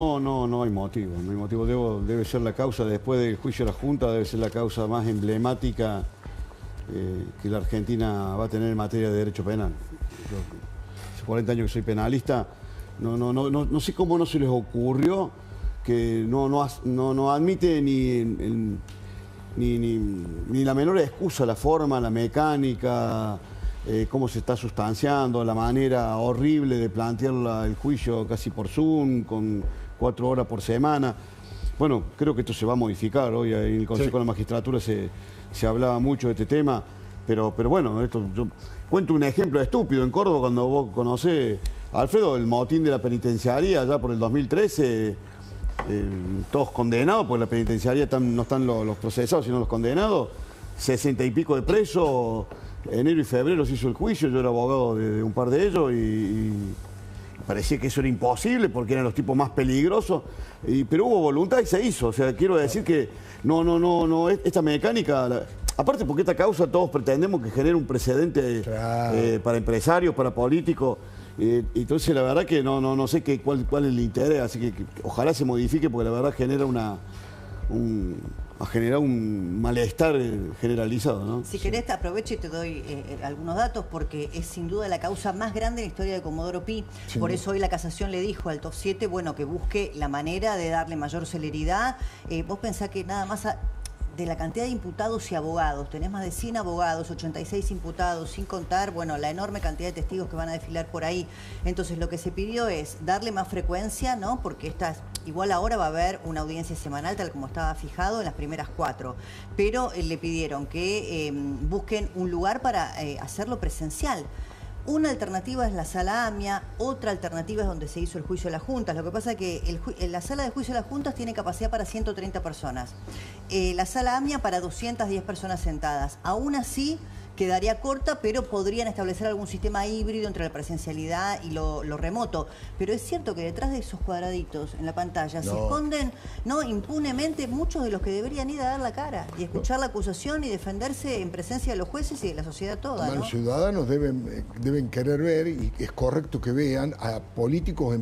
No hay motivo, no hay motivo. Debe ser la causa, después del juicio de la Junta, debe ser la causa más emblemática que la Argentina va a tener en materia de derecho penal. Yo, hace 40 años que soy penalista, no sé cómo no se les ocurrió que no admite ni la menor excusa, la forma, la mecánica, cómo se está sustanciando, la manera horrible de plantear el juicio casi por Zoom, con 4 horas por semana. Bueno, creo que esto se va a modificar. Hoy en el Consejo de la Magistratura se hablaba mucho de este tema, pero bueno, yo cuento un ejemplo estúpido. En Córdoba, cuando vos conocés, Alfredo, el motín de la penitenciaría, ya por el 2013, todos condenados, porque en la penitenciaría no están los procesados, sino los condenados, 60 y pico de presos. Enero y febrero se hizo el juicio, yo era abogado de un par de ellos y parecía que eso era imposible porque eran los tipos más peligrosos, pero hubo voluntad y se hizo. O sea, quiero decir que esta mecánica, aparte porque esta causa todos pretendemos que genere un precedente para empresarios, para políticos. Entonces la verdad que no sé cuál es el interés, así que ojalá se modifique porque la verdad genera un malestar generalizado, ¿no? Si querés te aprovecho y te doy algunos datos porque es sin duda la causa más grande en la historia de Comodoro Pi. Sí. Por eso hoy la casación le dijo al TOF 7, bueno, que busque la manera de darle mayor celeridad. Vos pensás que nada más de la cantidad de imputados y abogados, tenés más de 100 abogados, 86 imputados, sin contar, bueno, la enorme cantidad de testigos que van a desfilar por ahí. Entonces lo que se pidió es darle más frecuencia, ¿no? Porque igual ahora va a haber una audiencia semanal tal como estaba fijado en las primeras 4, pero le pidieron que busquen un lugar para hacerlo presencial. Una alternativa es la sala AMIA, otra alternativa es donde se hizo el juicio de las juntas. Lo que pasa es que la sala de juicio de las juntas tiene capacidad para 130 personas. La sala AMIA para 210 personas sentadas. Aún así quedaría corta, pero podrían establecer algún sistema híbrido entre la presencialidad y lo remoto. Pero es cierto que detrás de esos cuadraditos en la pantalla se esconden impunemente muchos de los que deberían ir a dar la cara y escuchar la acusación y defenderse en presencia de los jueces y de la sociedad toda, ¿no? Los ciudadanos deben querer ver, y es correcto que vean, a políticos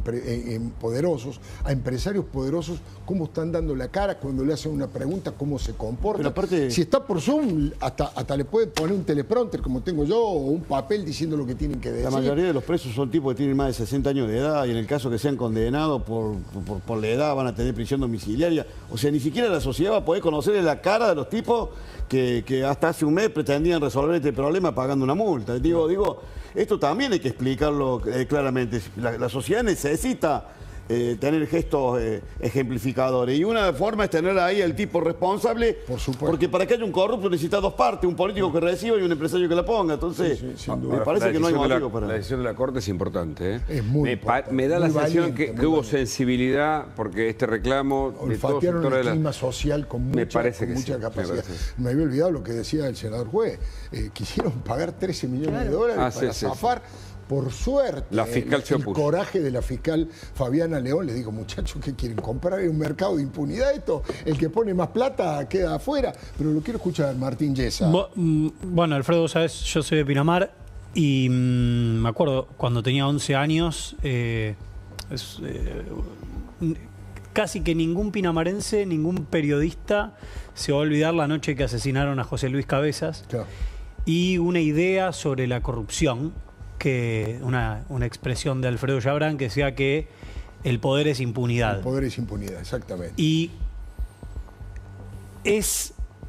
poderosos, a empresarios poderosos, cómo están dando la cara cuando le hacen una pregunta, cómo se comportan. Pero aparte, si está por Zoom, hasta le pueden poner un teleprompter como tengo yo, o un papel diciendo lo que tienen que decir. La mayoría de los presos son tipos que tienen más de 60 años de edad y en el caso que sean condenados por la edad van a tener prisión domiciliaria. O sea, ni siquiera la sociedad va a poder conocer la cara de los tipos que hasta hace un mes pretendían resolver este problema pagando una multa. Digo, esto también hay que explicarlo claramente. La sociedad necesita tener gestos ejemplificadores. Y una forma es tener ahí el tipo responsable, por supuesto, porque para que haya un corrupto necesita dos partes, un político que reciba y un empresario que la ponga. Entonces, me parece que no hay motivo para... La decisión de la Corte es importante, ¿eh? Es muy importante. Me da la sensación que hubo sensibilidad, porque este reclamo de todos los sectores el clima social con mucha capacidad. Me había olvidado lo que decía el senador Juez. Quisieron pagar 13 millones de dólares para zafar. Por suerte, la fiscal el coraje de la fiscal Fabiana León, le digo, muchachos, ¿qué quieren comprar en un mercado de impunidad esto? El que pone más plata queda afuera. Pero lo quiero escuchar, Martín Yesa. Bueno, Alfredo, sabes, yo soy de Pinamar y me acuerdo cuando tenía 11 años, casi que ningún pinamarense, ningún periodista se va a olvidar la noche que asesinaron a José Luis Cabezas. Claro. Y una idea sobre la corrupción, que una expresión de Alfredo Chabrán que decía que el poder es impunidad. El poder es impunidad, exactamente. Y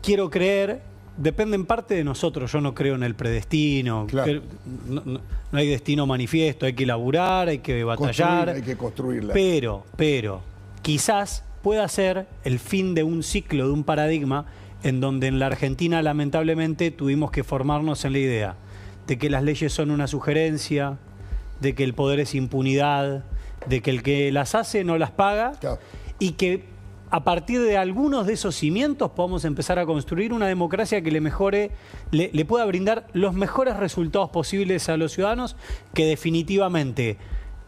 quiero creer, depende en parte de nosotros, yo no creo en el predestino, claro. No hay destino manifiesto, hay que laburar, hay que batallar. Hay que construirla. Pero, quizás pueda ser el fin de un ciclo, de un paradigma, en donde en la Argentina lamentablemente tuvimos que formarnos en la idea de que las leyes son una sugerencia, de que el poder es impunidad, de que el que las hace no las paga, claro. Y que a partir de algunos de esos cimientos podamos empezar a construir una democracia que le pueda brindar los mejores resultados posibles a los ciudadanos, que definitivamente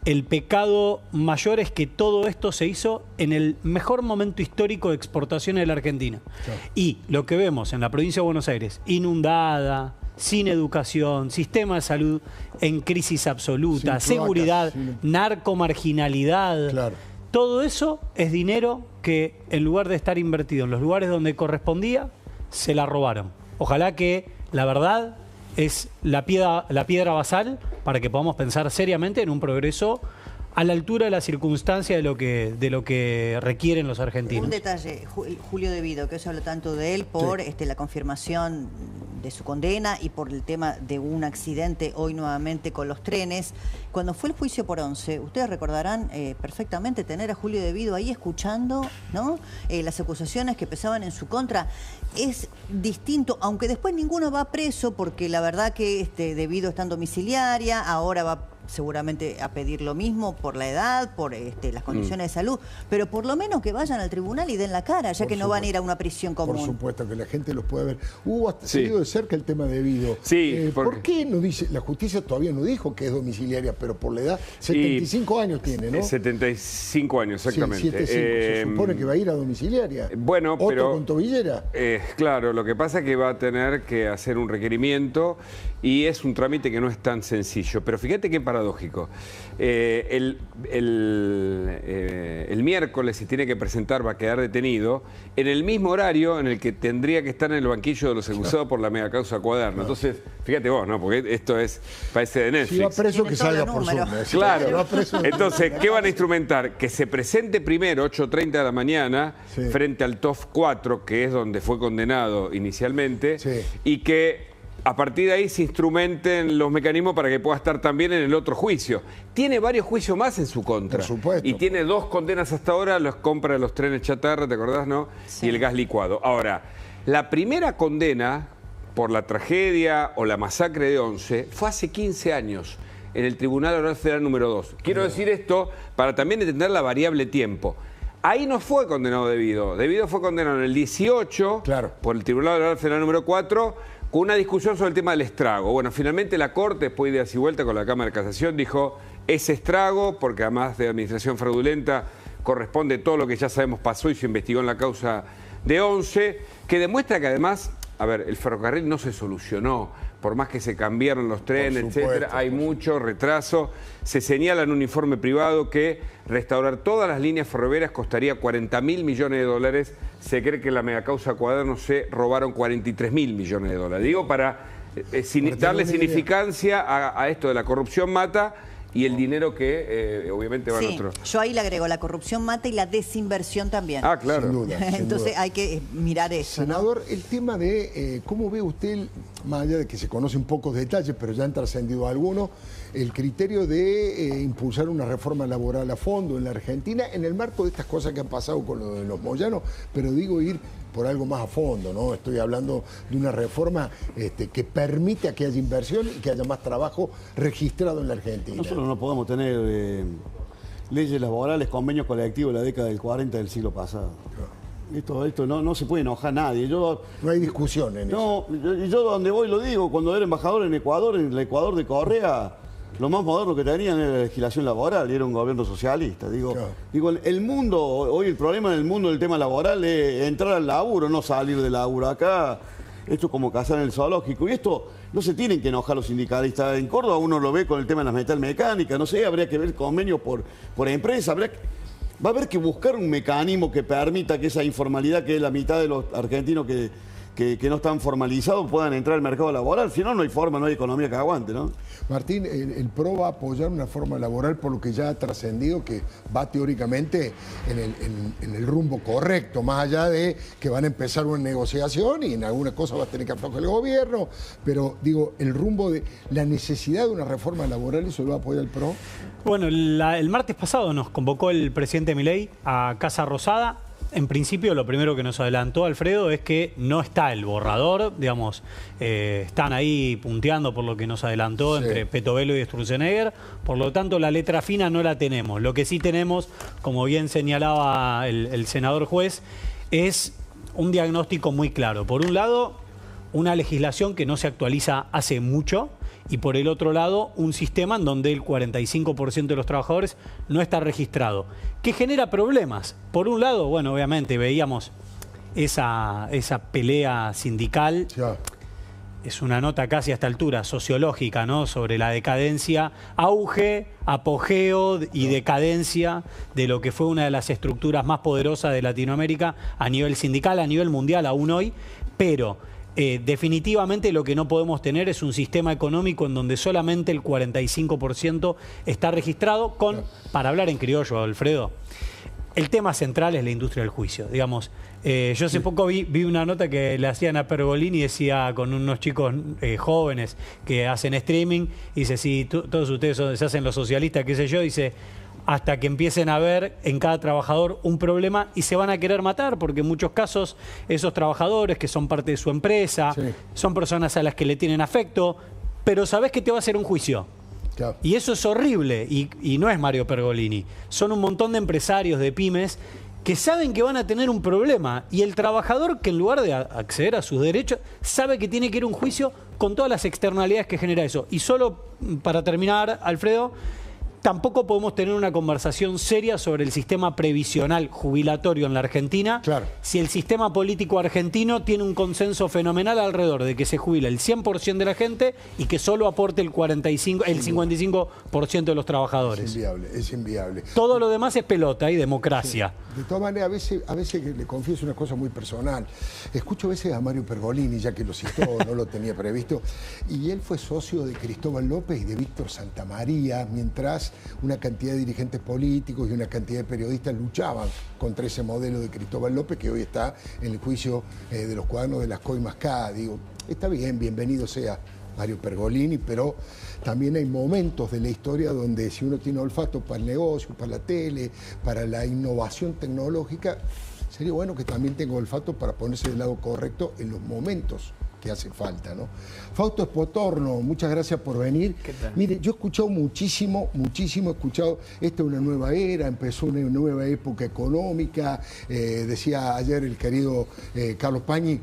el pecado mayor es que todo esto se hizo en el mejor momento histórico de exportación de la Argentina. Claro. Y lo que vemos en la provincia de Buenos Aires, inundada, sin educación, sistema de salud en crisis absoluta, seguridad, narcomarginalidad. Claro. Todo eso es dinero que en lugar de estar invertido en los lugares donde correspondía, se la robaron. Ojalá que la verdad es la piedra basal para que podamos pensar seriamente en un progreso a la altura de la circunstancia de lo que requieren los argentinos. Un detalle, Julio De Vido, que se habla tanto de él por la confirmación de su condena y por el tema de un accidente hoy nuevamente con los trenes. Cuando fue el juicio por 11, ustedes recordarán perfectamente tener a Julio De Vido ahí escuchando, ¿no? Las acusaciones que pesaban en su contra. Es distinto, aunque después ninguno va preso, porque la verdad que De Vido está en domiciliaria, ahora va seguramente a pedir lo mismo por la edad, por las condiciones de salud, pero por lo menos que vayan al tribunal y den la cara, ya que no van a ir a una prisión común. Por supuesto, que la gente los puede ver. Hubo hasta seguido de cerca el tema de Vido. Sí, ¿Por qué no dice? La justicia todavía no dijo que es domiciliaria, pero por la edad, 75 años tiene, ¿no? 75 años, exactamente. Sí, 75. Se supone que va a ir a domiciliaria. Bueno, ¿Otro pero con tobillera? Claro, lo que pasa es que va a tener que hacer un requerimiento y es un trámite que no es tan sencillo. Pero fíjate qué paradójico. El miércoles se tiene que presentar, va a quedar detenido en el mismo horario en el que tendría que estar en el banquillo de los acusados por la megacausa Cuaderno. Entonces, fíjate vos, ¿no? Porque esto parece de Netflix. Si va preso, que salga por Zoom. Claro. Entonces, ¿qué van a instrumentar? Que se presente primero, 8:30 de la mañana, frente al TOF 4, que es donde fue condenado inicialmente, y que a partir de ahí se instrumenten los mecanismos para que pueda estar también en el otro juicio. Tiene varios juicios más en su contra. Por supuesto. Y tiene 2 condenas hasta ahora, las compras de los trenes chatarra, ¿te acordás, no? Sí. Y el gas licuado. Ahora, la primera condena por la tragedia o la masacre de 11 fue hace 15 años en el Tribunal Oral Federal número 2. Quiero decir esto para también entender la variable tiempo. Ahí no fue condenado De Vido. De Vido fue condenado en el 18 por el Tribunal Oral Federal número 4 con una discusión sobre el tema del estrago. Bueno, finalmente la Corte, después de idas y vuelta con la Cámara de Casación, dijo es estrago, porque además de administración fraudulenta corresponde todo lo que ya sabemos pasó y se investigó en la causa de 11, que demuestra que además, a ver, el ferrocarril no se solucionó, por más que se cambiaron los trenes, etcétera, hay mucho retraso. Se señala en un informe privado que restaurar todas las líneas ferroviarias costaría 40.000 millones de dólares. Se cree que en la megacausa Cuaderno se robaron 43.000 millones de dólares. Digo, para darle significancia a esto de la corrupción mata y el dinero que obviamente va a nuestro... Yo ahí le agrego, la corrupción mata y la desinversión también. Ah, claro. Sin duda, sin Entonces duda. hay que mirar eso. Senador, el tema de cómo ve usted, más allá de que se conocen pocos detalles, pero ya han trascendido algunos, el criterio de impulsar una reforma laboral a fondo en la Argentina, en el marco de estas cosas que han pasado con lo de los Moyanos, pero digo ir por algo más a fondo, ¿no? Estoy hablando de una reforma que permita que haya inversión y que haya más trabajo registrado en la Argentina. Nosotros no podemos tener leyes laborales, convenios colectivos de la década del 40 del siglo pasado. Esto no se puede enojar a nadie. No hay discusión en eso. Yo donde voy lo digo, cuando era embajador en el Ecuador de Correa, lo más moderno que tenían era la legislación laboral y era un gobierno socialista. Digo, el mundo, hoy el problema en el mundo del tema laboral es entrar al laburo, no salir del laburo. Acá, esto es como cazar en el zoológico. Y esto no se tienen que enojar los sindicalistas. En Córdoba uno lo ve con el tema de las metalmecánicas, no sé, habría que ver convenios por empresa, va a haber que buscar un mecanismo que permita que esa informalidad, que es la mitad de los argentinos que no están formalizados, puedan entrar al mercado laboral. Si no, no hay forma, no hay economía que aguante, ¿no? Martín, el PRO va a apoyar una forma laboral por lo que ya ha trascendido, que va teóricamente en el rumbo correcto, más allá de que van a empezar una negociación y en alguna cosa va a tener que aflojar el gobierno, pero digo, el rumbo de la necesidad de una reforma laboral, ¿eso lo va a apoyar el PRO? Bueno, el martes pasado nos convocó el presidente Milei a Casa Rosada. En principio, lo primero que nos adelantó Alfredo es que no está el borrador, digamos, están ahí punteando por lo que nos adelantó entre Petovelo y Sturzenegger, por lo tanto la letra fina no la tenemos. Lo que sí tenemos, como bien señalaba el senador juez, es un diagnóstico muy claro. Por un lado, una legislación que no se actualiza hace mucho, y por el otro lado, un sistema en donde el 45% de los trabajadores no está registrado, que genera problemas. Por un lado, bueno, obviamente veíamos esa pelea sindical es una nota casi a esta altura sociológica, ¿no? Sobre la decadencia, auge, apogeo y decadencia de lo que fue una de las estructuras más poderosas de Latinoamérica a nivel sindical, a nivel mundial aún hoy, pero definitivamente lo que no podemos tener es un sistema económico en donde solamente el 45% está registrado con, para hablar en criollo, Alfredo, el tema central es la industria del juicio. Digamos, yo hace poco vi una nota que le hacían a Pergolini, decía con unos chicos jóvenes que hacen streaming, y dice, si todos ustedes se hacen los socialistas, qué sé yo, dice, hasta que empiecen a ver en cada trabajador un problema y se van a querer matar, porque en muchos casos esos trabajadores que son parte de su empresa, son personas a las que le tienen afecto, pero sabés que te va a hacer un juicio. Claro. Y eso es horrible, y no es Mario Pergolini. Son un montón de empresarios, de pymes, que saben que van a tener un problema, y el trabajador, que en lugar de acceder a sus derechos, sabe que tiene que ir a un juicio con todas las externalidades que genera eso. Y solo para terminar, Alfredo, tampoco podemos tener una conversación seria sobre el sistema previsional jubilatorio en la Argentina, si el sistema político argentino tiene un consenso fenomenal alrededor de que se jubila el 100% de la gente y que solo aporte el 55% de los trabajadores. Es inviable, es inviable. Todo lo demás es pelota y democracia. De todas maneras, a veces le confieso una cosa muy personal. Escucho a veces a Mario Pergolini, ya que lo citó, no lo tenía previsto, y él fue socio de Cristóbal López y de Víctor Santamaría, mientras una cantidad de dirigentes políticos y una cantidad de periodistas luchaban contra ese modelo de Cristóbal López, que hoy está en el juicio de los cuadernos de las coimas K. Digo, está bien, bienvenido sea Mario Pergolini, pero también hay momentos de la historia donde si uno tiene olfato para el negocio, para la tele, para la innovación tecnológica, sería bueno que también tenga olfato para ponerse del lado correcto en los momentos que hace falta, ¿no? Fausto Espotorno, muchas gracias por venir. ¿Qué tal? Mire, yo he escuchado muchísimo, he escuchado, esta es una nueva era, empezó una nueva época económica, decía ayer el querido Carlos Pañi,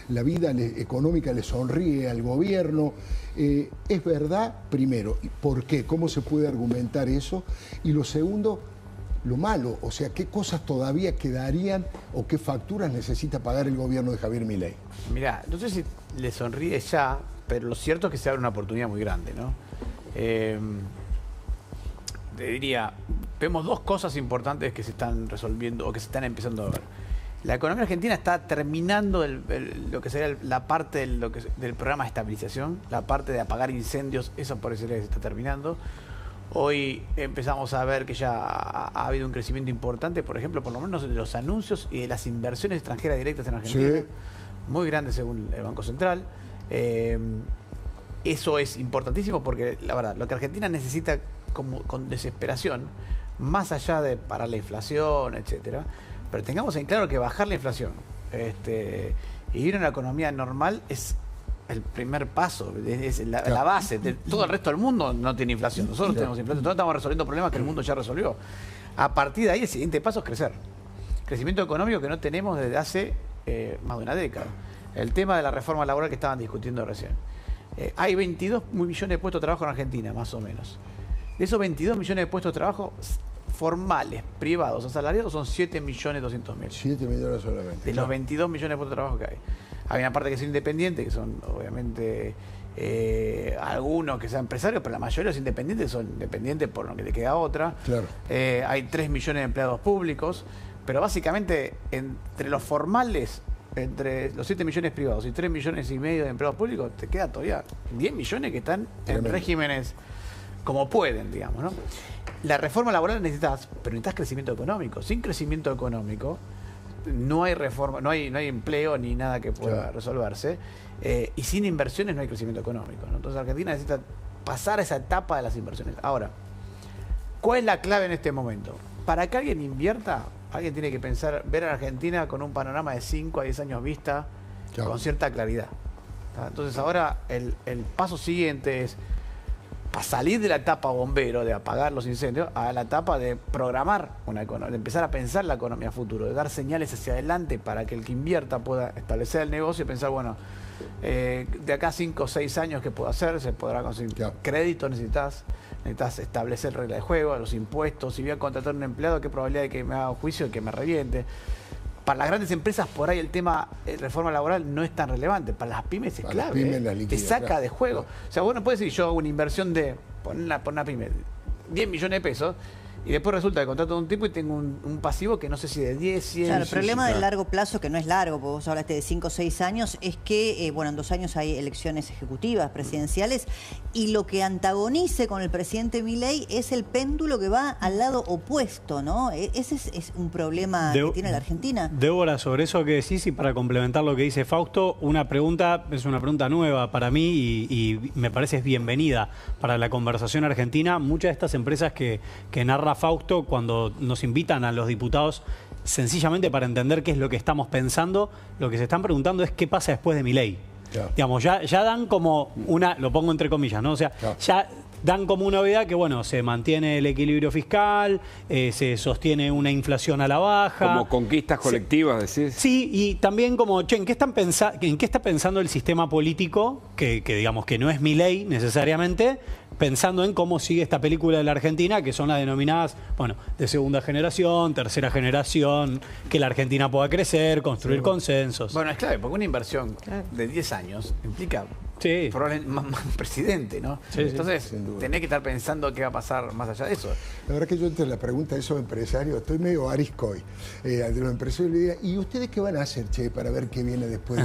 la vida económica le sonríe al gobierno. ¿Es verdad? Primero, ¿por qué? ¿Cómo se puede argumentar eso? Y lo segundo, lo malo, o sea, ¿qué cosas todavía quedarían o qué facturas necesita pagar el gobierno de Javier Milei? Mirá, no sé si le sonríe ya, pero lo cierto es que se abre una oportunidad muy grande, ¿no? Te diría, vemos dos cosas importantes que se están resolviendo o que se están empezando a ver. La economía argentina está terminando lo que sería la parte del programa de estabilización, la parte de apagar incendios, eso parecería que se está terminando. Hoy empezamos a ver que ya ha habido un crecimiento importante, por ejemplo, por lo menos de los anuncios y de las inversiones extranjeras directas en Argentina, muy grandes según el Banco Central. Eso es importantísimo porque, la verdad, lo que Argentina necesita con desesperación, más allá de parar la inflación, etcétera, pero tengamos en claro que bajar la inflación y ir a una economía normal es el primer paso, es la base. Todo el resto del mundo no tiene inflación. Nosotros tenemos inflación. Nosotros estamos resolviendo problemas que el mundo ya resolvió. A partir de ahí, el siguiente paso es crecer. Crecimiento económico que no tenemos desde hace más de una década. El tema de la reforma laboral que estaban discutiendo recién. Hay 22 millones de puestos de trabajo en Argentina, más o menos. De esos 22 millones de puestos de trabajo formales, privados, asalariados, son 7.200.000. 7 millones solamente. De los 22 millones de puestos de trabajo que hay. Hay una parte que son independientes, que son obviamente algunos que sean empresarios, pero la mayoría de los independientes son independientes por lo que le queda otra. Claro. Hay 3 millones de empleados públicos, pero básicamente entre los formales, entre los 7 millones privados y 3 millones y medio de empleados públicos, te queda todavía 10 millones que están en regímenes como pueden, digamos, ¿no? La reforma laboral necesitas, pero necesitas crecimiento económico. Sin crecimiento económico no hay reforma, no hay empleo ni nada que pueda resolverse, y sin inversiones no hay crecimiento económico, ¿no? Entonces Argentina necesita pasar a esa etapa de las inversiones. Ahora, ¿cuál es la clave en este momento? Para que alguien invierta, alguien tiene que pensar, ver a Argentina con un panorama de 5 a 10 años vista, con cierta claridad. Entonces ahora el paso siguiente es a salir de la etapa bombero, de apagar los incendios, a la etapa de programar una economía, de empezar a pensar la economía futuro, de dar señales hacia adelante para que el que invierta pueda establecer el negocio y pensar, bueno, de acá a 5 o 6 años, ¿qué puedo hacer? Se podrá conseguir crédito, necesitas establecer reglas de juego, los impuestos, si voy a contratar a un empleado, ¿qué probabilidad de que me haga un juicio y que me reviente? Para las grandes empresas, por ahí el tema reforma laboral no es tan relevante. Para las pymes es Para clave. las pymes la liquidez, te saca claro. de juego. O sea, vos no puedes decir, yo hago una inversión de, por una pyme, 10 millones de pesos, y después resulta que contrato a un tipo y tengo un pasivo que no sé si de 10, 100... Claro, el problema del largo plazo, que no es largo, porque vos hablaste de 5 o 6 años, es que, bueno, en 2 años hay elecciones ejecutivas, presidenciales, y lo que antagonice con el presidente Milei es el péndulo que va al lado opuesto, ¿no? Ese es un problema que tiene la Argentina. Débora, sobre eso que decís y para complementar lo que dice Fausto, una pregunta, es una pregunta nueva para mí y me parece es bienvenida para la conversación argentina. Muchas de estas empresas que narra Fausto, cuando nos invitan a los diputados sencillamente para entender qué es lo que estamos pensando, lo que se están preguntando es qué pasa después de Milei. Claro. Digamos, ya dan como una, lo pongo entre comillas, ¿no? O sea, Claro. ya dan como una novedad que, bueno, se mantiene el equilibrio fiscal, se sostiene una inflación a la baja. Como conquistas colectivas, decís. Sí, y también como, che, ¿en qué está pensando el sistema político, que digamos que no es Milei necesariamente, pensando en cómo sigue esta película de la Argentina, que son las denominadas, bueno, de segunda generación, tercera generación, que la Argentina pueda crecer, construir consensos? Bueno, es clave, porque una inversión de 10 años implica Sí. probablemente más un presidente, ¿no? Sí, sí. Entonces, Sin duda. tenés que estar pensando qué va a pasar más allá de eso. La verdad que yo entre la pregunta de esos empresarios, estoy medio arisco hoy, de los empresarios le diría, ¿y ustedes qué van a hacer, che, para ver qué viene después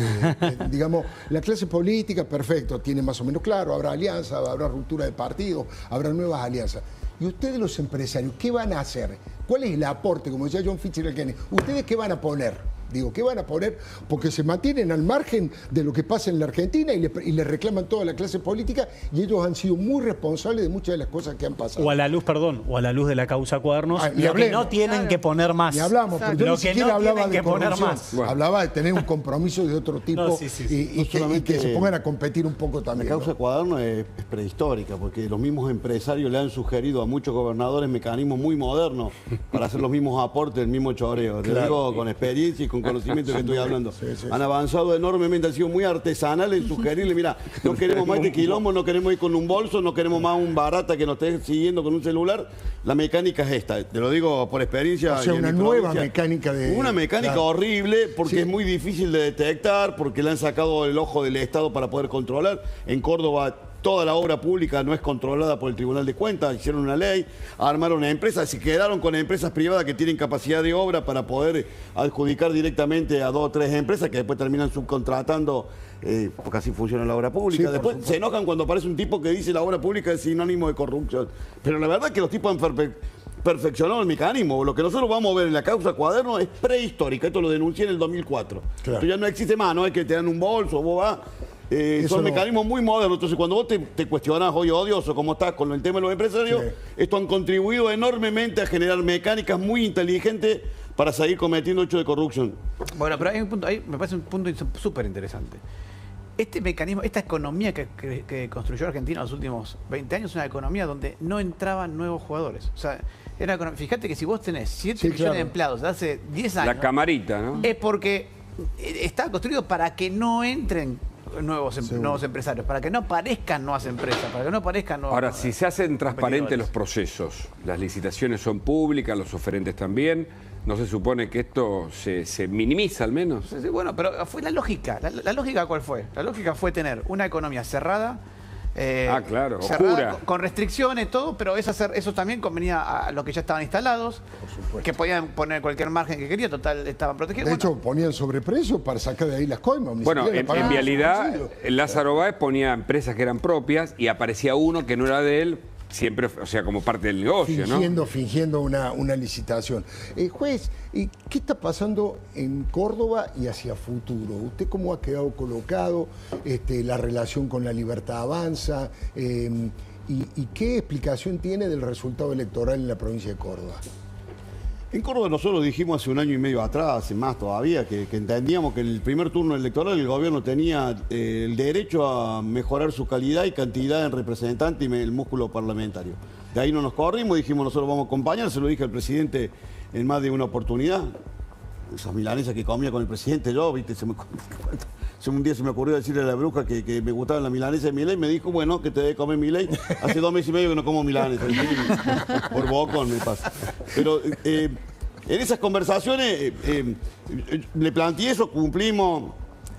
digamos, la clase política, perfecto, tiene más o menos claro, habrá alianza, habrá ruptura de partido, habrá nuevas alianzas. ¿Y ustedes los empresarios qué van a hacer? ¿Cuál es el aporte? Como decía John Fitzgerald Kennedy, ¿ustedes qué van a poner? Digo, ¿qué van a poner? Porque se mantienen al margen de lo que pasa en la Argentina y le reclaman toda la clase política y ellos han sido muy responsables de muchas de las cosas que han pasado. O a la luz, perdón, o a la luz de la causa Cuadernos, Ni lo que hablemos. no tienen que poner más. Ni hablamos, pero yo Lo ni que siquiera no hablaba tienen de que poner corrupción. más. Bueno. Hablaba de tener un compromiso de otro tipo No, sí, sí, sí. y que solamente- se pongan a competir un poco La también. causa ¿no? Cuaderno es prehistórica, porque los mismos empresarios le han sugerido a muchos gobernadores mecanismos muy modernos para hacer los mismos aportes, el mismo choreo. Te Claro. digo con experiencia y con conocimiento que estoy hablando. Sí, sí, Han sí. avanzado enormemente, han sido muy artesanales en sugerirle, mira, no queremos más este quilombo, no queremos ir con un bolso, no queremos más un barata que nos esté siguiendo con un celular. La mecánica es esta, te lo digo por experiencia. O sea, y en una mi nueva provincia. mecánica de... Una mecánica Claro. horrible porque Sí. es muy difícil de detectar, porque le han sacado el ojo del Estado para poder controlar. En Córdoba toda la obra pública no es controlada por el Tribunal de Cuentas, hicieron una ley, armaron una empresa, se quedaron con empresas privadas que tienen capacidad de obra para poder adjudicar directamente a 2 o 3 empresas que después terminan subcontratando, porque así funciona la obra pública. Sí, por Después supuesto. se enojan cuando aparece un tipo que dice la obra pública es sinónimo de corrupción. Pero la verdad es que los tipos han perfeccionado el mecanismo. Lo que nosotros vamos a ver en la causa Cuaderno es prehistórica. Esto lo denuncié en el 2004. Claro. Esto ya no existe más, no es que te dan un bolso, vos vas. Eso Son no. mecanismos muy modernos. Entonces, cuando vos te cuestionás, oye, odioso, ¿cómo estás con el tema de los empresarios? Sí. Esto han contribuido enormemente a generar mecánicas muy inteligentes para seguir cometiendo hechos de corrupción. Bueno, pero hay un punto, ahí me parece un punto súper interesante. Este mecanismo, esta economía que construyó Argentina en los últimos 20 años es una economía donde no entraban nuevos jugadores. O sea, fíjate que si vos tenés 7 Sí, millones claro. de empleados de hace 10 años, La camarita, ¿no? es porque está construido para que no entren nuevos empresarios, para que no aparezcan nuevas empresas, para que no aparezcan nuevos... Ahora, si se hacen transparentes los competidores. procesos, las licitaciones son públicas, los oferentes también, ¿no se supone que esto se minimiza al menos? Sí, bueno, pero fue la lógica. ¿La lógica cuál fue? La lógica fue tener una economía cerrada. Claro, cerrada, oscura. con restricciones, todo, pero eso también convenía a los que ya estaban instalados, que podían poner cualquier margen que querían, total, estaban protegidos. De Bueno, hecho, ponían sobreprecio para sacar de ahí las coimas. ni Bueno, siquiera en pagaban su vialidad, bolsillo. Lázaro Báez ponía empresas que eran propias y aparecía uno que no era de él, siempre, o sea, como parte del negocio, ¿no? Fingiendo una licitación. Juez, ¿qué está pasando en Córdoba y hacia futuro? ¿Usted cómo ha quedado colocado? La relación con la Libertad Avanza. ¿Y qué explicación tiene del resultado electoral en la provincia de Córdoba? En Córdoba nosotros dijimos hace 1 año y medio atrás, hace más todavía, que entendíamos que en el primer turno electoral el gobierno tenía el derecho a mejorar su calidad y cantidad en representantes y el músculo parlamentario. De ahí no nos corrimos, dijimos nosotros vamos a acompañar, se lo dije al presidente en más de una oportunidad. Esas milanesas que comía con el presidente yo, viste, un día se me ocurrió decirle a la bruja que me gustaba la milanesa de Milei, me dijo, bueno, que te debe comer Milei. Hace 2 meses y medio que no como milanesa. Por bocón me pasa. Pero en esas conversaciones le planteé eso, cumplimos.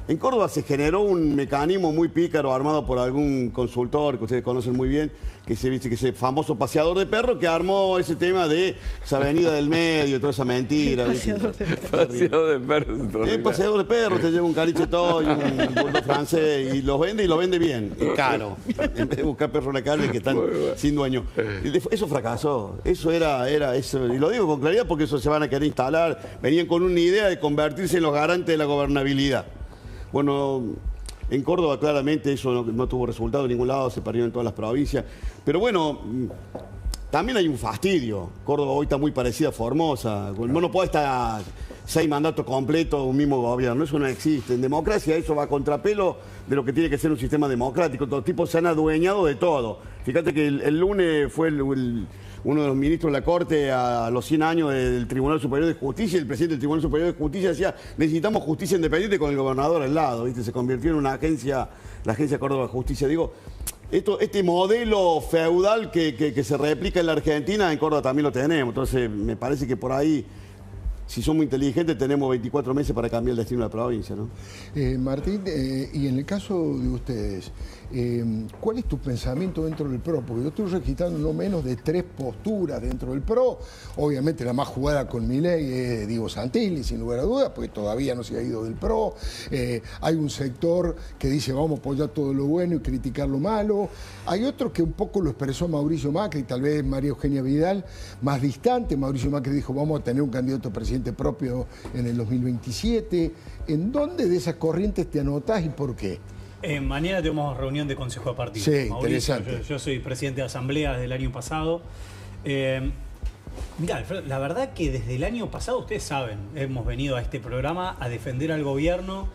En Córdoba se generó un mecanismo muy pícaro armado por algún consultor que ustedes conocen muy bien, que ese famoso paseador de perros que armó ese tema de esa avenida del medio, toda esa mentira. Paseador de perros. Es paseador de perros, te lleva un caniche toy, un bulldog francés y los vende bien, y caro. En vez de buscar perros en la calle que están sin dueño. Eso fracasó, eso era eso. Y lo digo con claridad porque eso se van a querer instalar. Venían con una idea de convertirse en los garantes de la gobernabilidad. Bueno, en Córdoba claramente eso no tuvo resultado en ningún lado, se perdió en todas las provincias. Pero bueno, también hay un fastidio. Córdoba hoy está muy parecida a Formosa. No puede estar 6 mandatos completos un mismo gobierno, eso no existe. En democracia eso va a contrapelo de lo que tiene que ser un sistema democrático. Todos los tipos se han adueñado de todo. Fíjate que el lunes fue uno de los ministros de la Corte a los 100 años del Tribunal Superior de Justicia, y el presidente del Tribunal Superior de Justicia decía, necesitamos justicia independiente con el gobernador al lado, ¿viste? Se convirtió en una agencia, la Agencia Córdoba de Justicia. Digo, este modelo feudal que se replica en la Argentina, en Córdoba también lo tenemos. Entonces, me parece que por ahí, si somos inteligentes, tenemos 24 meses para cambiar el destino de la provincia, ¿no? Martín, y en el caso de ustedes, ¿cuál es tu pensamiento dentro del PRO? Porque yo estoy registrando no menos de 3 posturas dentro del PRO. Obviamente la más jugada con Milei es Diego Santilli, sin lugar a dudas, porque todavía no se ha ido del PRO. Hay un sector que dice vamos a apoyar todo lo bueno y criticar lo malo. Hay otro que un poco lo expresó Mauricio Macri, tal vez María Eugenia Vidal, más distante. Mauricio Macri dijo vamos a tener un candidato a presidente propio en el 2027. ¿En dónde de esas corrientes te anotás y por qué? Mañana tenemos reunión de consejo de partido. Sí, Mauricio, interesante. yo soy presidente de asamblea desde el año pasado. Mirá, Alfredo, la verdad que desde el año pasado, ustedes saben, hemos venido a este programa a defender al gobierno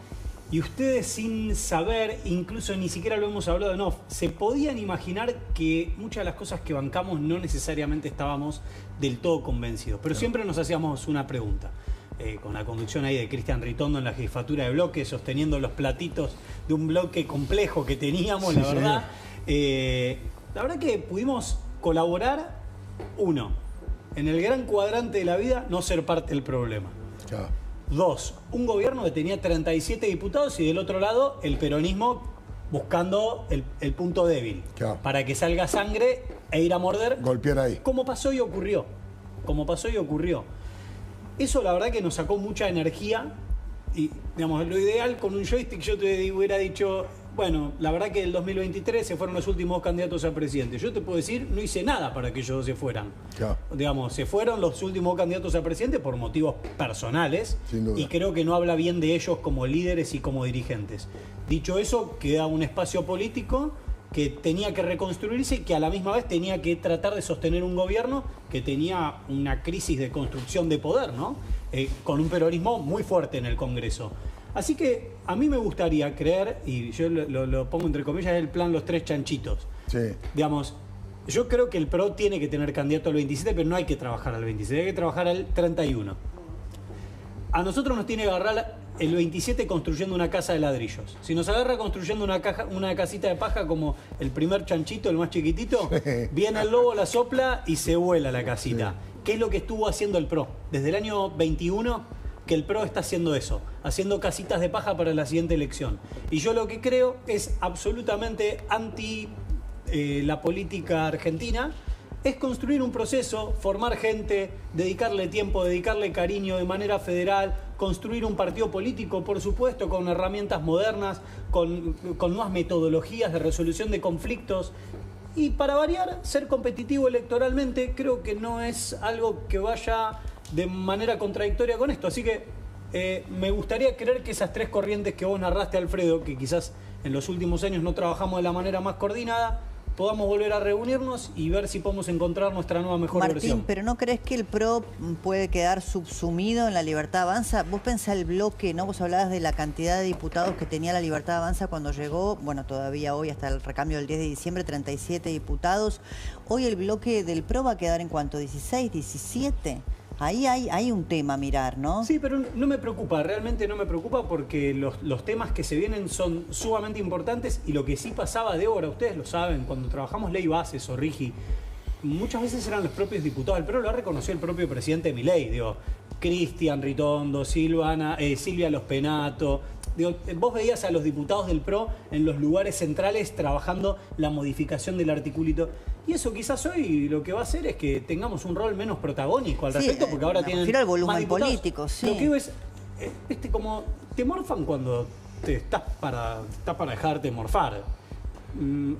y ustedes sin saber, incluso ni siquiera lo hemos hablado en off, se podían imaginar que muchas de las cosas que bancamos no necesariamente estábamos del todo convencidos. Pero siempre nos hacíamos una pregunta. Con la conducción ahí de Cristian Ritondo en la jefatura de bloque, sosteniendo los platitos de un bloque complejo que teníamos, Sí, la verdad. La verdad que pudimos colaborar, en el gran cuadrante de la vida, no ser parte del problema. Claro. 2, un gobierno que tenía 37 diputados y del otro lado el peronismo buscando el punto débil. Claro. Para que salga sangre e ir a morder. Golpear ahí. Como pasó y ocurrió. Eso la verdad que nos sacó mucha energía y, digamos, lo ideal con un joystick yo te hubiera dicho, bueno, la verdad que el 2023 se fueron los últimos candidatos a presidente. Yo te puedo decir, no hice nada para que ellos se fueran. Claro. Digamos, se fueron los últimos candidatos a presidente por motivos personales Sin duda. y creo que no habla bien de ellos como líderes y como dirigentes. Dicho eso, queda un espacio político que tenía que reconstruirse y que a la misma vez tenía que tratar de sostener un gobierno que tenía una crisis de construcción de poder, ¿no? Con un peronismo muy fuerte en el Congreso. Así que a mí me gustaría creer, y yo lo pongo entre comillas, el plan Los Tres Chanchitos. Sí. Digamos, yo creo que el PRO tiene que tener candidato al 27, pero no hay que trabajar al 27, hay que trabajar al 31. A nosotros nos tiene que agarrar el 27 construyendo una casa de ladrillos. Si nos agarra construyendo una casita de paja como el primer chanchito, el más chiquitito, viene el lobo, la sopla y se vuela la casita. ¿Qué es lo que estuvo haciendo el PRO? Desde el año 21 que el PRO está haciendo eso, haciendo casitas de paja para la siguiente elección. Y yo lo que creo es absolutamente anti la política argentina, es construir un proceso, formar gente, dedicarle tiempo, dedicarle cariño de manera federal, construir un partido político, por supuesto, con herramientas modernas, con nuevas metodologías de resolución de conflictos. Y para variar, ser competitivo electoralmente creo que no es algo que vaya de manera contradictoria con esto. Así que me gustaría creer que esas 3 corrientes que vos narraste, Alfredo, que quizás en los últimos años no trabajamos de la manera más coordinada, podamos volver a reunirnos y ver si podemos encontrar nuestra nueva mejor versión. Martín, ¿pero no crees que el PRO puede quedar subsumido en la Libertad Avanza? Vos pensás el bloque, ¿no? Vos hablabas de la cantidad de diputados que tenía la Libertad Avanza cuando llegó, bueno, todavía hoy hasta el recambio del 10 de diciembre, 37 diputados. Hoy el bloque del PRO va a quedar en cuánto, 16, 17. Ahí hay un tema a mirar, ¿no? Sí, pero no me preocupa, realmente no me preocupa porque los temas que se vienen son sumamente importantes y lo que sí pasaba, Débora, ustedes lo saben, cuando trabajamos ley bases o RIGI, muchas veces eran los propios diputados del PRO, lo ha reconocido el propio presidente Milei, digo, Cristian Ritondo, Silvia Los Penato. Digo, vos veías a los diputados del PRO en los lugares centrales trabajando la modificación del articulito. Y eso quizás hoy lo que va a hacer es que tengamos un rol menos protagónico al respecto, porque ahora tienen refiero al volumen más diputados. político, sí. Lo que digo es, como te morfan cuando estás para dejarte morfar.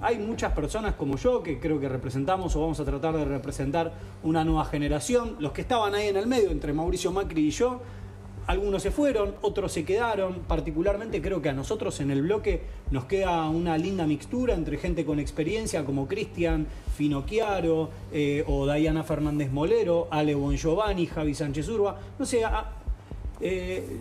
Hay muchas personas como yo que creo que representamos o vamos a tratar de representar una nueva generación. Los que estaban ahí en el medio, entre Mauricio Macri y yo, algunos se fueron, otros se quedaron. Particularmente creo que a nosotros en el bloque nos queda una linda mixtura entre gente con experiencia como Cristian Finocchiaro o Dayana Fernández Molero, Ale Bongiovanni, Javi Sánchez Urba. No sé,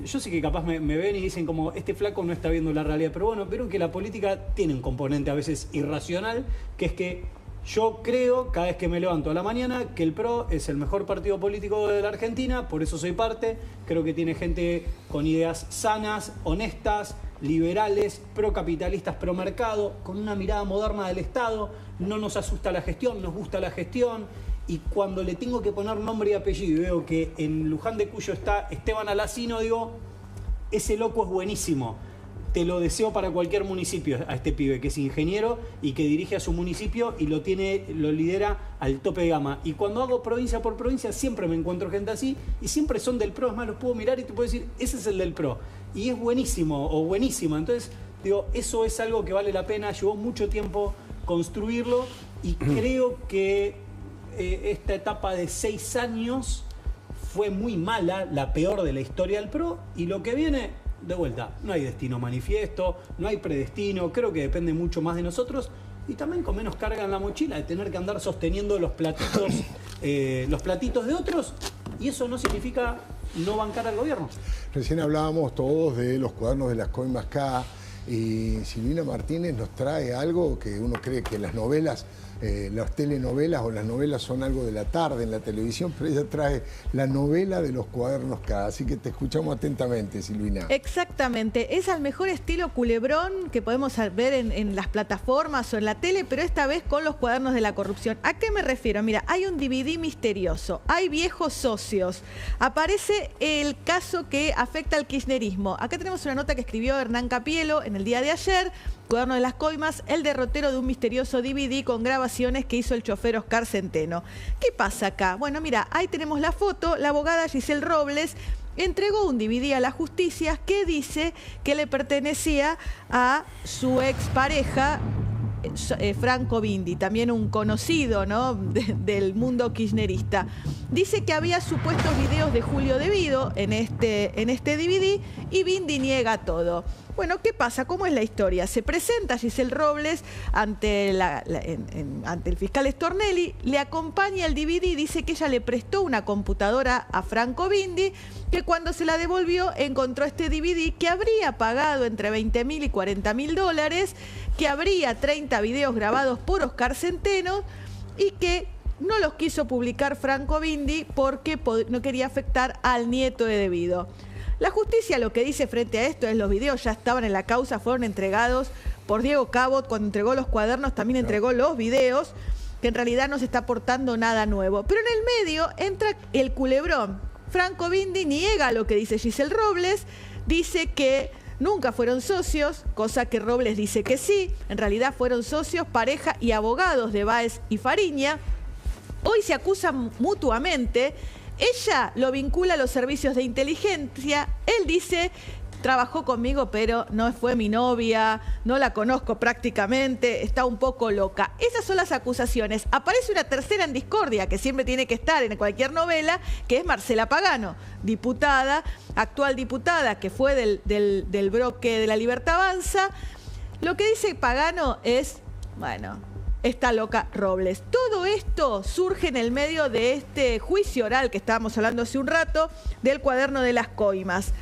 yo sé que capaz me ven y dicen como este flaco no está viendo la realidad, pero bueno, vieron que la política tiene un componente a veces irracional, que es que yo creo, cada vez que me levanto a la mañana, que el PRO es el mejor partido político de la Argentina, por eso soy parte. Creo que tiene gente con ideas sanas, honestas, liberales, procapitalistas, pro mercado, con una mirada moderna del Estado. No nos asusta la gestión, nos gusta la gestión. Y cuando le tengo que poner nombre y apellido y veo que en Luján de Cuyo está Esteban Alacino, digo, ese loco es buenísimo. Te lo deseo para cualquier municipio a este pibe, que es ingeniero y que dirige a su municipio y lo lidera al tope de gama. Y cuando hago provincia por provincia siempre me encuentro gente así y siempre son del PRO. Es más, los puedo mirar y te puedo decir, ese es el del PRO. Y es buenísimo o buenísima. Entonces, digo, eso es algo que vale la pena. Llevó mucho tiempo construirlo y creo que esta etapa de 6 años fue muy mala, la peor de la historia del PRO, y lo que viene, de vuelta, no hay destino manifiesto, no hay predestino, creo que depende mucho más de nosotros y también con menos carga en la mochila de tener que andar sosteniendo los platitos de otros, y eso no significa no bancar al gobierno. Recién hablábamos todos de los cuadernos de las coimas K y Silvina Martínez nos trae algo que uno cree que las novelas, las telenovelas o las novelas son algo de la tarde en la televisión, pero ella trae la novela de los cuadernos K, así que te escuchamos atentamente, Silvina. Exactamente, es al mejor estilo culebrón que podemos ver en las plataformas o en la tele, pero esta vez con los cuadernos de la corrupción. ¿A qué me refiero? Mira, hay un DVD misterioso, hay viejos socios, aparece el caso que afecta al kirchnerismo. Acá tenemos una nota que escribió Hernán Capielo en el día de ayer, Cuaderno de las Coimas, el derrotero de un misterioso DVD con grabaciones que hizo el chofer Oscar Centeno. ¿Qué pasa acá? Bueno, mira, ahí tenemos la foto. La abogada Giselle Robles entregó un DVD a la justicia que dice que le pertenecía a su expareja, Franco Bindi, también un conocido, ¿no?, del mundo kirchnerista. Dice que había supuestos videos de Julio De Vido en este DVD y Bindi niega todo. Bueno, ¿qué pasa? ¿Cómo es la historia? Se presenta Giselle Robles ante el fiscal Stornelli, le acompaña el DVD y dice que ella le prestó una computadora a Franco Bindi, que cuando se la devolvió encontró este DVD que habría pagado entre $20.000 y $40.000, que habría 30 videos grabados por Oscar Centeno y que no los quiso publicar Franco Bindi porque no quería afectar al nieto de De Vido. La justicia lo que dice frente a esto es: los videos ya estaban en la causa, fueron entregados por Diego Cabot. Cuando entregó los cuadernos también entregó los videos, que en realidad no se está aportando nada nuevo. Pero en el medio entra el culebrón. Franco Bindi niega lo que dice Giselle Robles, dice que nunca fueron socios, cosa que Robles dice que sí. En realidad fueron socios, pareja y abogados de Báez y Fariña. Hoy se acusan mutuamente. Ella lo vincula a los servicios de inteligencia. Él dice: trabajó conmigo, pero no fue mi novia, no la conozco prácticamente, está un poco loca. Esas son las acusaciones. Aparece una tercera en discordia, que siempre tiene que estar en cualquier novela, que es Marcela Pagano, diputada, actual diputada, que fue del bloque de La Libertad Avanza. Lo que dice Pagano es, bueno, está loca Robles. Todo esto surge en el medio de este juicio oral que estábamos hablando hace un rato, del Cuaderno de las Coimas.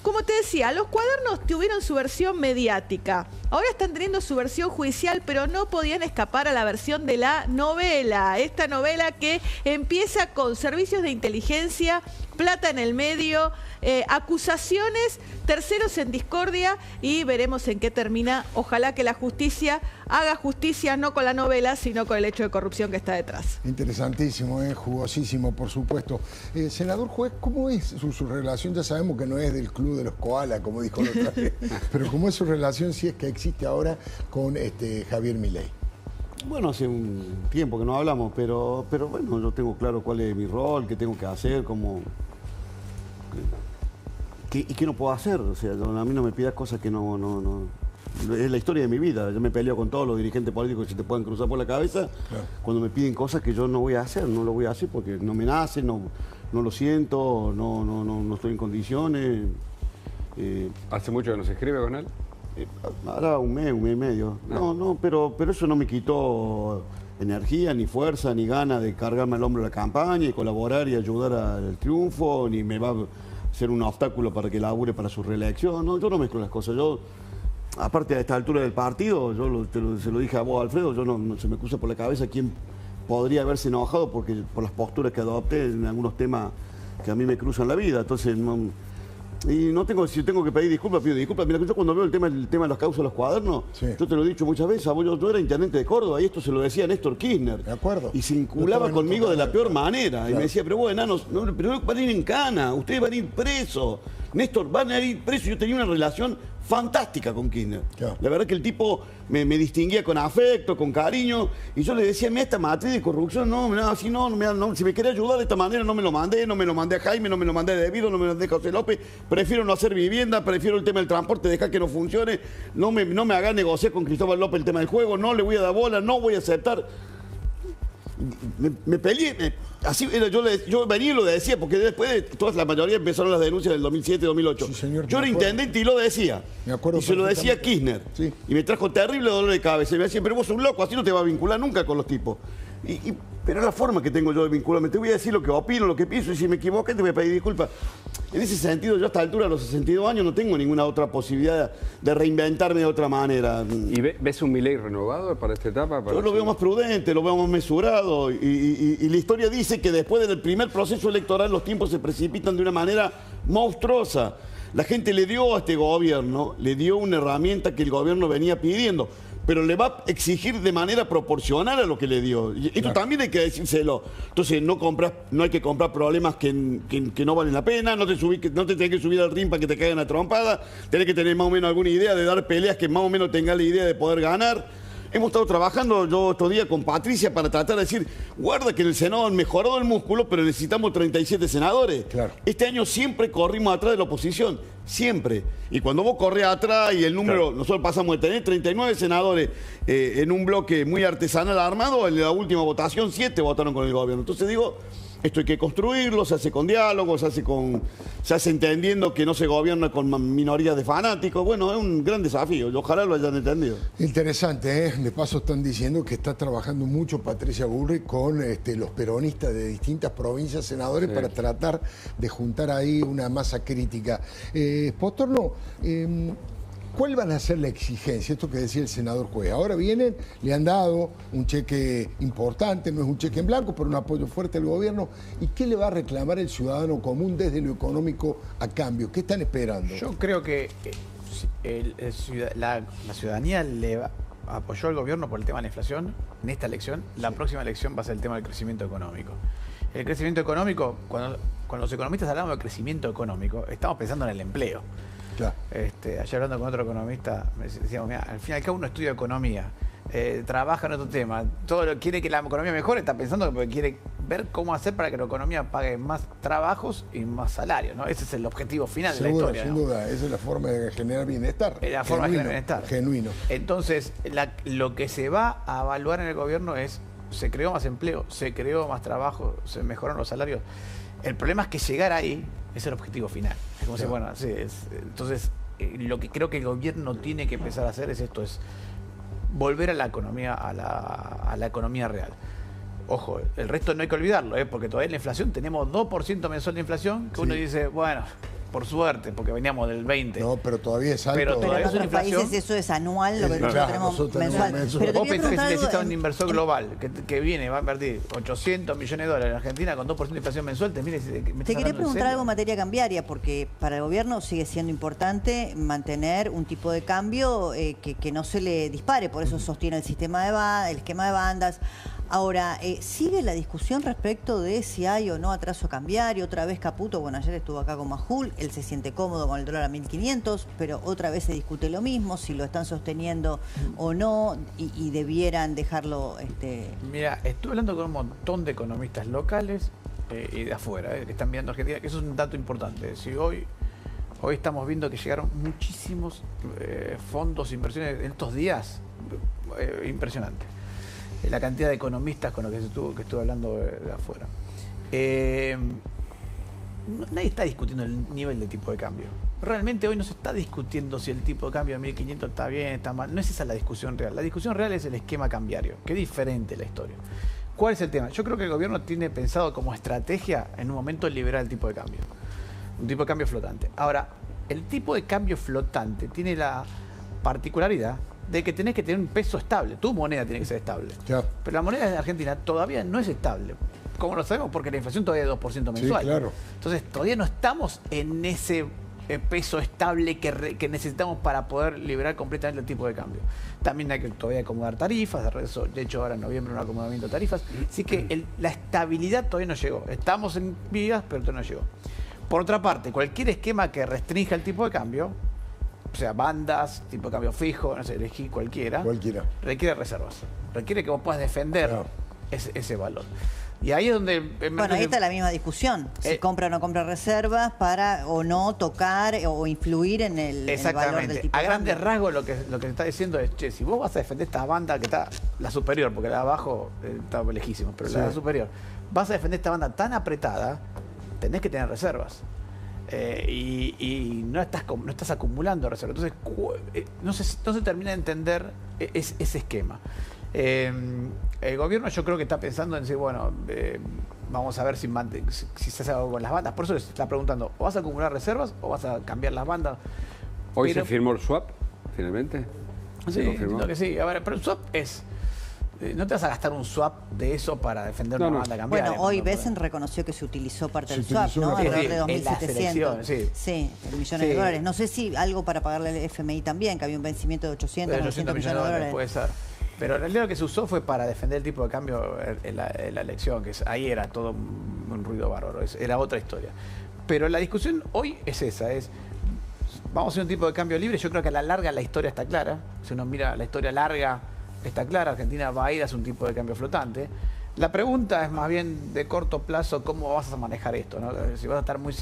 Como te decía, los cuadernos tuvieron su versión mediática. Ahora están teniendo su versión judicial, pero no podían escapar a la versión de la novela. Esta novela que empieza con servicios de inteligencia plata en el medio, acusaciones, terceros en discordia y veremos en qué termina. Ojalá que la justicia haga justicia no con la novela, sino con el hecho de corrupción que está detrás. Interesantísimo, jugosísimo, por supuesto. Senador Juez, ¿cómo es su relación? Ya sabemos que no es del club de los koalas, como dijo la otra vez, pero ¿cómo es su relación, si es que existe ahora, con Javier Milei? Bueno, hace un tiempo que no hablamos, pero bueno, yo tengo claro cuál es mi rol, qué tengo que hacer, cómo... y qué no puedo hacer. O sea, a mí no me pidas cosas que no... Es la historia de mi vida. Yo me peleo con todos los dirigentes políticos que se te puedan cruzar por la cabeza, claro, cuando me piden cosas que yo no voy a hacer. No lo voy a hacer porque no me nace, no lo siento, no estoy en condiciones. ¿Hace mucho que no se escribe con él? Ahora un mes y medio. No, pero eso no me quitó energía, ni fuerza, ni ganas de cargarme al hombro la campaña y colaborar y ayudar al triunfo, ni me va a ser un obstáculo para que labure para su reelección. No, yo no mezclo las cosas. Yo, aparte a esta altura del partido, se lo dije a vos, Alfredo, no se me cruza por la cabeza quién podría haberse enojado por las posturas que adopté en algunos temas que a mí me cruzan la vida. Entonces, si tengo que pedir disculpas, pido disculpas. Mira, yo cuando veo el tema de las causas de los cuadernos, sí, yo te lo he dicho muchas veces, yo era intendente de Córdoba y esto se lo decía Néstor Kirchner. De acuerdo. Y se vinculaba conmigo de la peor manera. Claro. Y me decía, pero vos, enanos, pero van a ir en cana, ustedes van a ir presos. Néstor, van a ir presos. Yo tenía una relación fantástica con Kirchner. Claro. La verdad que el tipo me distinguía con afecto, con cariño, y yo le decía, esta materia de corrupción, si me quería ayudar de esta manera, no me lo mandé a Jaime, no me lo mandé a Debido, no me lo mandé a José López, prefiero no hacer vivienda, prefiero el tema del transporte, dejar que no funcione, no me haga negociar con Cristóbal López el tema del juego, no le voy a dar bola, no voy a aceptar. Me peleé, así era, yo venía y lo decía, porque después la mayoría empezaron las denuncias del 2007, 2008. Sí, señor, yo era intendente y lo decía. Y se lo decía Kirchner. Sí. Y me trajo terrible dolor de cabeza. Y me decía, pero vos sos un loco, así no te va a vincular nunca con los tipos. Pero es la forma que tengo yo de vincularme. Te voy a decir lo que opino, lo que pienso, y si me equivoqué te voy a pedir disculpas. En ese sentido, yo a esta altura, a los 62 años, no tengo ninguna otra posibilidad de reinventarme de otra manera. ¿Y ves un Milei renovado para esta etapa? Yo lo veo más prudente, lo veo más mesurado, y la historia dice que después del primer proceso electoral los tiempos se precipitan de una manera monstruosa. La gente le dio a este gobierno, le dio una herramienta que el gobierno venía pidiendo, pero le va a exigir de manera proporcional a lo que le dio. Y esto claro, también hay que decírselo. Entonces no hay que comprar problemas que no valen la pena, no te tenés que subir al ring para que te caigan a trompada, tenés que tener más o menos alguna idea de dar peleas que más o menos tengas la idea de poder ganar. Hemos estado trabajando yo estos días con Patricia para tratar de decir, guarda que en el Senado han mejorado el músculo, pero necesitamos 37 senadores. Claro. Este año siempre corrimos atrás de la oposición, siempre. Y cuando vos corres atrás y el número, claro, nosotros pasamos de tener 39 senadores en un bloque muy artesanal armado, en la última votación 7 votaron con el gobierno. Entonces digo, esto hay que construirlo, se hace con diálogo, se hace entendiendo que no se gobierna con minorías de fanáticos. Bueno, es un gran desafío, ojalá lo hayan entendido. Interesante, ¿eh? De paso están diciendo que está trabajando mucho Patricia Bullrich con los peronistas de distintas provincias, senadores, sí, para tratar de juntar ahí una masa crítica. Potorno, ¿cuál van a ser la exigencia? Esto que decía el senador Juez. Ahora vienen, le han dado un cheque importante, no es un cheque en blanco, pero un apoyo fuerte al gobierno. ¿Y qué le va a reclamar el ciudadano común desde lo económico a cambio? ¿Qué están esperando? Yo creo que la ciudadanía apoyó al gobierno por el tema de la inflación en esta elección. La próxima elección va a ser el tema del crecimiento económico. El crecimiento económico, cuando los economistas hablamos de crecimiento económico, estamos pensando en el empleo. Claro. Ayer hablando con otro economista, decíamos, mira, al fin y al cabo uno estudia economía, trabaja en otro tema, quiere que la economía mejore, está pensando porque quiere ver cómo hacer para que la economía pague más trabajos y más salarios, ¿no? Ese es el objetivo final de la historia. Sin duda, esa es la forma de generar bienestar. Es la forma de generar bienestar. Genuino. Entonces, lo que se va a evaluar en el gobierno es, se creó más empleo, se creó más trabajo, se mejoraron los salarios. El problema es que llegar ahí es el objetivo final. Es como si, bueno, sí, entonces, lo que creo que el gobierno tiene que empezar a hacer es esto, es volver a la economía, a la economía real. Ojo, el resto no hay que olvidarlo, porque todavía en la inflación tenemos 2% mensual de inflación, que sí, uno dice, bueno, por suerte, porque veníamos del 20. No, pero todavía es alto. Pero Pero todavía en es una otros países inflación. eso es anual, lo que Claro, nosotros tenemos nosotros tenemos mensual. mensual. Pero te Vos quería pensás que si preguntar necesita algo un inversor global que viene, va a invertir 800 millones de dólares en Argentina con 2% de inflación mensual, te quería preguntar algo en materia cambiaria, porque para el gobierno sigue siendo importante mantener un tipo de cambio que no se le dispare, por eso sostiene el esquema de bandas. Ahora, sigue la discusión respecto de si hay o no atraso cambiario. Otra vez Caputo, bueno, ayer estuvo acá con Majul, él se siente cómodo con el dólar a 1.500, pero otra vez se discute lo mismo, si lo están sosteniendo o no, y debieran dejarlo... Mira, estuve hablando con un montón de economistas locales y de afuera, que están viendo Argentina, que eso es un dato importante. Si hoy estamos viendo que llegaron muchísimos fondos, inversiones en estos días, impresionante. La cantidad de economistas con los que estuve hablando de afuera. Nadie está discutiendo el nivel de tipo de cambio. Realmente hoy no se está discutiendo si el tipo de cambio de 1.500 está bien, está mal. No es esa la discusión real. La discusión real es el esquema cambiario, que es diferente la historia. ¿Cuál es el tema? Yo creo que el gobierno tiene pensado como estrategia en un momento liberar el tipo de cambio. Un tipo de cambio flotante. Ahora, el tipo de cambio flotante tiene la particularidad de que tenés que tener un peso estable. Tu moneda tiene que ser estable. Ya. Pero la moneda de Argentina todavía no es estable. ¿Cómo lo sabemos? Porque la inflación todavía es 2% mensual. Sí, claro. Entonces, todavía no estamos en ese peso estable que necesitamos para poder liberar completamente el tipo de cambio. También hay que todavía acomodar tarifas. De hecho, ahora en noviembre un acomodamiento de tarifas. Así que la estabilidad todavía no llegó. Estamos en vías, pero todavía no llegó. Por otra parte, cualquier esquema que restrinja el tipo de cambio, o sea, bandas, tipo de cambio fijo, no sé, elegí cualquiera, requiere reservas. Requiere que vos puedas defender ese valor. Y ahí es donde... Bueno, ahí está la misma discusión. Si compra o no compra reservas para o no tocar o influir en el valor del tipo a de grandes cambio. rasgos lo que se está diciendo es, che, si vos vas a defender esta banda que está, la superior, porque la de abajo está lejísimo, pero la superior, vas a defender esta banda tan apretada, tenés que tener reservas. Y no estás acumulando reservas. Entonces, no se termina de entender ese esquema. El gobierno yo creo que está pensando en decir, bueno, vamos a ver si se hace algo con las bandas. Por eso les está preguntando, ¿o vas a acumular reservas o vas a cambiar las bandas? ¿Hoy se firmó el swap, finalmente? Sí, entiendo que sí. A ver, pero el swap es... no te vas a gastar un swap de eso para defender una banda cambiaria. Bueno, hoy Besen reconoció que se utilizó parte del swap, ¿no? Alrededor de 2.700. Sí, millones de dólares. No sé si algo para pagarle al FMI también, que había un vencimiento de 800 millones de dólares. Puede ser. Pero en realidad lo que se usó fue para defender el tipo de cambio en la elección, que ahí era todo un ruido bárbaro, era otra historia. Pero la discusión hoy es esa, vamos a hacer un tipo de cambio libre. Yo creo que a la larga la historia está clara. Si uno mira la historia larga, está clara, Argentina va a ir hacia un tipo de cambio flotante. La pregunta es más bien de corto plazo, ¿cómo vas a manejar esto? ¿No? Si vas a estar muy...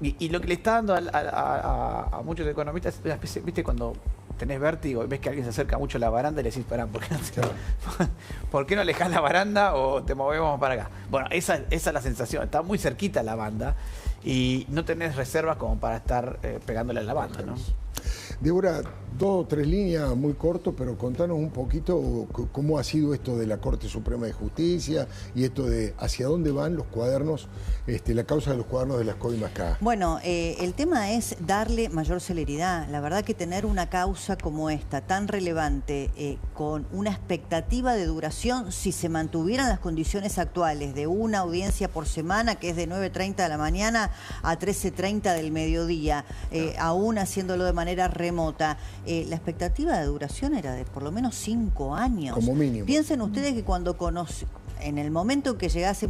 y lo que le está dando a muchos economistas es una especie, ¿viste? Cuando tenés vértigo y ves que alguien se acerca mucho a la baranda y le decís, pará, ¿por qué no alejás la baranda o te movemos para acá? Bueno, esa es la sensación. Está muy cerquita la banda y no tenés reservas como para estar pegándole a la banda, ¿no? Débora, 2 o 3 líneas muy corto, pero contanos un poquito cómo ha sido esto de la Corte Suprema de Justicia y esto de hacia dónde van los cuadernos, la causa de los cuadernos de las COIMACA. Bueno, el tema es darle mayor celeridad. La verdad que tener una causa como esta, tan relevante, con una expectativa de duración, si se mantuvieran las condiciones actuales de una audiencia por semana, que es de 9:30 de la mañana a 13:30 del mediodía, aún haciéndolo de manera remota, la expectativa de duración era de por lo menos 5 años. Como mínimo. Piensen ustedes que cuando en el momento que llegase